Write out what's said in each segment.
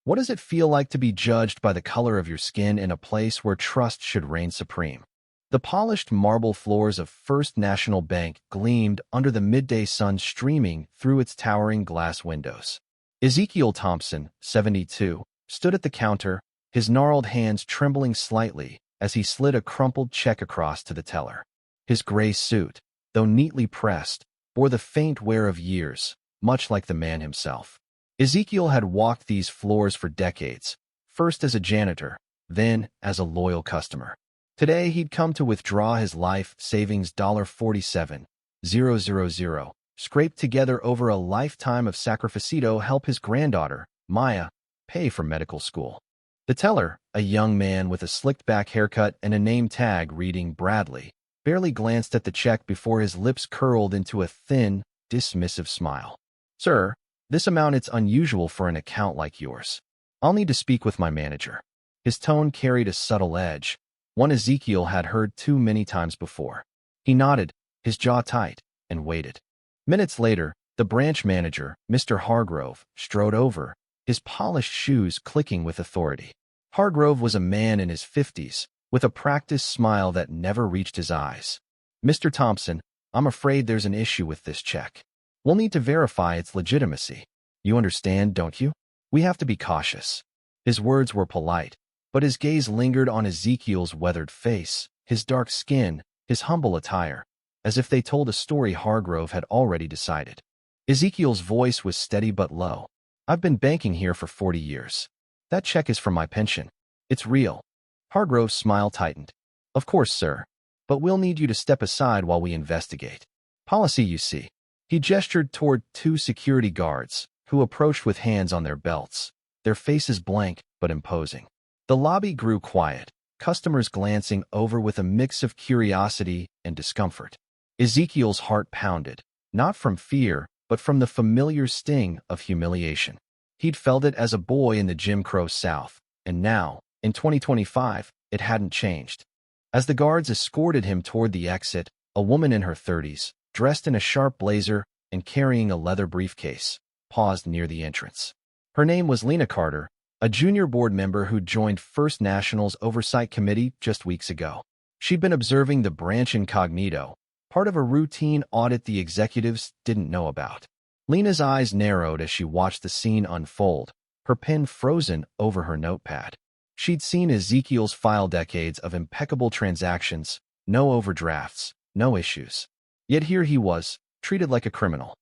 What does it feel like to be judged by the color of your skin in a place where trust should reign supreme? The polished marble floors of First National Bank gleamed under the midday sun streaming through its towering glass windows. Ezekiel Thompson, 72, stood at the counter, his gnarled hands trembling slightly as he slid a crumpled check across to the teller. His gray suit, though neatly pressed, bore the faint wear of years, much like the man himself. Ezekiel had walked these floors for decades, first as a janitor, then as a loyal customer. Today he'd come to withdraw his life savings $47,000, scraped together over a lifetime of sacrificito help his granddaughter, Maya, pay for medical school. The teller, a young man with a slicked-back haircut and a name tag reading Bradley, barely glanced at the check before his lips curled into a thin, dismissive smile. "Sir, this amount is unusual for an account like yours. I'll need to speak with my manager." His tone carried a subtle edge, one Ezekiel had heard too many times before. He nodded, his jaw tight, and waited. Minutes later, the branch manager, Mr. Hargrove, strode over, his polished shoes clicking with authority. Hargrove was a man in his 50s, with a practiced smile that never reached his eyes. "Mr. Thompson, I'm afraid there's an issue with this check. We'll need to verify its legitimacy. You understand, don't you? We have to be cautious." His words were polite, but his gaze lingered on Ezekiel's weathered face, his dark skin, his humble attire, as if they told a story Hargrove had already decided. Ezekiel's voice was steady but low. "I've been banking here for 40 years. That check is from my pension. It's real." Hargrove's smile tightened. "Of course, sir. But we'll need you to step aside while we investigate. Policy, you see." He gestured toward two security guards, who approached with hands on their belts, their faces blank but imposing. The lobby grew quiet, customers glancing over with a mix of curiosity and discomfort. Ezekiel's heart pounded, not from fear, but from the familiar sting of humiliation. He'd felt it as a boy in the Jim Crow South, and now, in 2025, it hadn't changed. As the guards escorted him toward the exit, a woman in her 30s, dressed in a sharp blazer and carrying a leather briefcase, paused near the entrance. Her name was Lena Carter, a junior board member who'd joined First National's Oversight Committee just weeks ago. She'd been observing the branch incognito, part of a routine audit the executives didn't know about. Lena's eyes narrowed as she watched the scene unfold, her pen frozen over her notepad. She'd seen Ezekiel's file decades of impeccable transactions, no overdrafts, no issues. Yet here he was, treated like a criminal.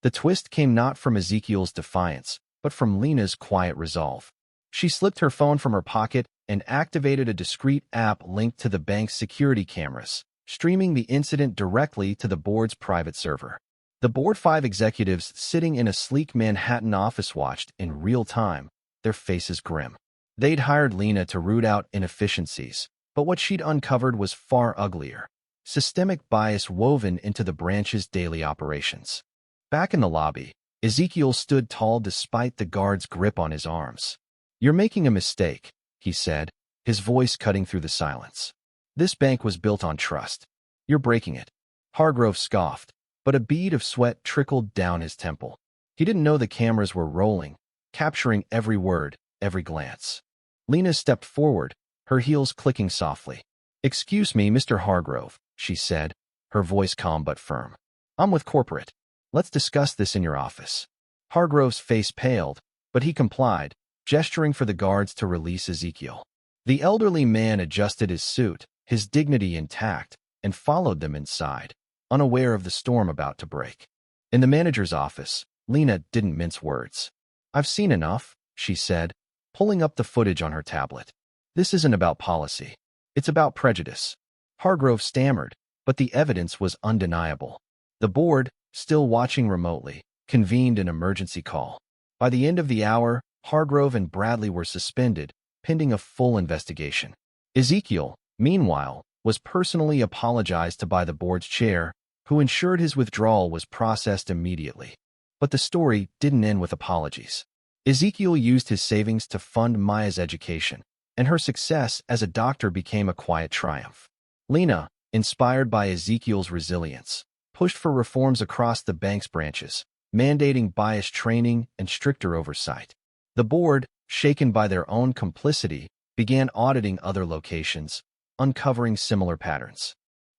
The twist came not from Ezekiel's defiance, but from Lena's quiet resolve. She slipped her phone from her pocket and activated a discreet app linked to the bank's security cameras, streaming the incident directly to the board's private server. The board 5 executives sitting in a sleek Manhattan office watched in real time, their faces grim. They'd hired Lena to root out inefficiencies, but what she'd uncovered was far uglier. Systemic bias woven into the branch's daily operations. Back in the lobby, Ezekiel stood tall despite the guard's grip on his arms. "You're making a mistake," he said, his voice cutting through the silence. "This bank was built on trust. You're breaking it." Hargrove scoffed, but a bead of sweat trickled down his temple. He didn't know the cameras were rolling, capturing every word, every glance. Lena stepped forward, her heels clicking softly. "Excuse me, Mr. Hargrove," she said, her voice calm but firm. "I'm with corporate. Let's discuss this in your office." Hargrove's face paled, but he complied, gesturing for the guards to release Ezekiel. The elderly man adjusted his suit, his dignity intact, and followed them inside, unaware of the storm about to break. In the manager's office, Lena didn't mince words. "I've seen enough," she said, pulling up the footage on her tablet. "This isn't about policy. It's about prejudice." Hargrove stammered, but the evidence was undeniable. The board, still watching remotely, convened an emergency call. By the end of the hour, Hargrove and Bradley were suspended, pending a full investigation. Ezekiel, meanwhile, was personally apologized to by the board's chair, who ensured his withdrawal was processed immediately. But the story didn't end with apologies. Ezekiel used his savings to fund Maya's education, and her success as a doctor became a quiet triumph. Lena, inspired by Ezekiel's resilience, pushed for reforms across the bank's branches, mandating bias training and stricter oversight. The board, shaken by their own complicity, began auditing other locations, uncovering similar patterns.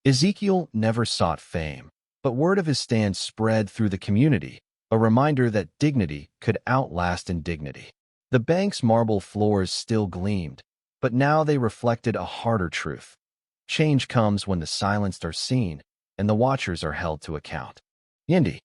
Ezekiel never sought fame, but word of his stand spread through the community, a reminder that dignity could outlast indignity. The bank's marble floors still gleamed, but now they reflected a harder truth. Change comes when the silenced are seen and the watchers are held to account. Yindi.